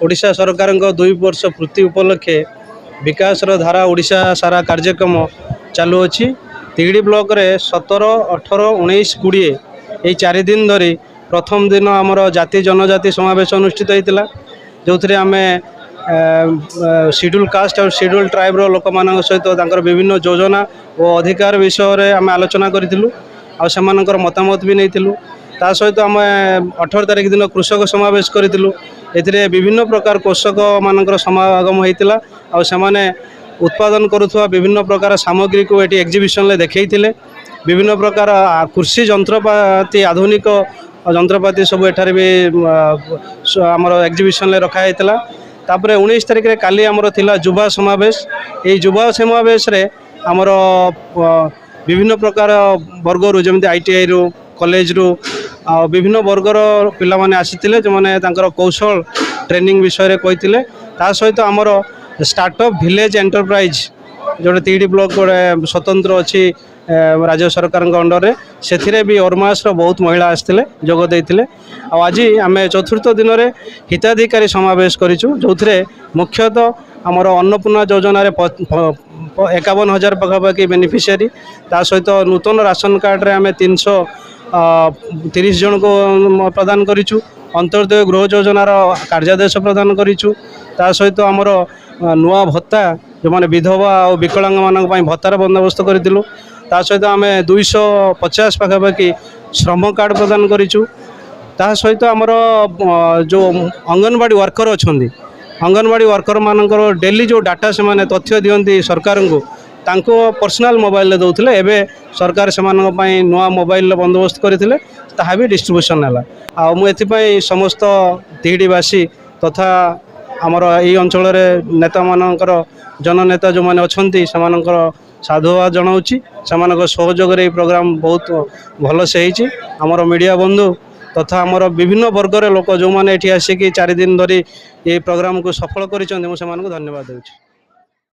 ओडिशा सरकार 2 वर्ष पूर्ति उपलक्षे विकास धारा ओडिशा सारा कार्यक्रम चालू अच्छी तिगड़ी ब्लॉक रे 17, 18, 19, 20 यही 4 दिन धरी प्रथम दिन आमर जाति जनजाति समावेश अनुष्ठित होता जो थे आम शेड्यूल कास्ट और शेड्यूल ट्राइब लोक मान सहित विभिन्न योजना और अधिकार विषय आम आलोचना करूँ और मतामत भी नहीं ता सहित आम 18 तारिख दिन कृषक समावेश करूँ ए विभिन्न प्रकार कृषक मान समागम होता और से उत्पादन करुवा विभिन्न प्रकार सामग्री को ये एग्जिबिशन देखते विभिन्न प्रकार कृषि जंत्रपाति आधुनिक जंत्रपाति सब एठार भी आमर एग्जिबिशन रखाई तापर 19 तारिख रे काली आमर थिला युवा समावेश ये युवा समावेश रे आमर विभिन्न प्रकार वर्ग रु जमी ITI रु कॉलेज रु विभिन्न वर्गर पिला माने आसीथिले जो माने तांकर कौशल ट्रेनिंग विषय रे कहिथिले ता सहित आमर स्टार्टअप विलेज एंटरप्राइज जोड़े तिगड़ी ब्लॉक गोटे स्वतंत्र अच्छी राज्य सरकार अंडर रे से भी ओरमास बहुत महिला आसते जोग देते आज आम चतुर्थ दिन में हिताधिकारी समावेश करूँ जो थे मुख्यतः आमर अन्नपूर्णा योजना 51,000 पाखापाखि बेनिफिशियरी ता सहित नूतन राशन कार्ड रे आम 330 जन को प्रदान करूँ अंत्योदय गृह योजनार कार्यादेश प्रदान करूँ ता सहित आमर नुआ भत्ता जो मैंने विधवा और विकलांग मान भत्तार बंदोबस्त करूँ ता सहित आम 250 पाखापाखि श्रम कार्ड प्रदान करूँ ता सहित आमर जो अंगनवाड़ी वर्कर अच्छा अंगनवाड़ी वर्कर मानकर डेली जो डाटा से माने तथ्य दियंती सरकार को तांको पर्सनल मोबाइल दौले एवं सरकार से नुआ मोबाइल बंदोबस्त करते ताहा भी डिस्ट्रीब्यूशन है आ मुझे समस्त तिगड़ीवासी तथा आमर यही अंचल नेता मानकर जननेता जो मैंने अच्छा से साधुवाद जनाऊँगी से सहयोग प्रोग्राम बहुत भल से आमर मीडिया बंधु तथा आमर विभिन्न वर्गर लोक जो मैंने ये आसिक 4 दिन धरी ये प्रोग्राम को सफल कर धन्यवाद दूँ।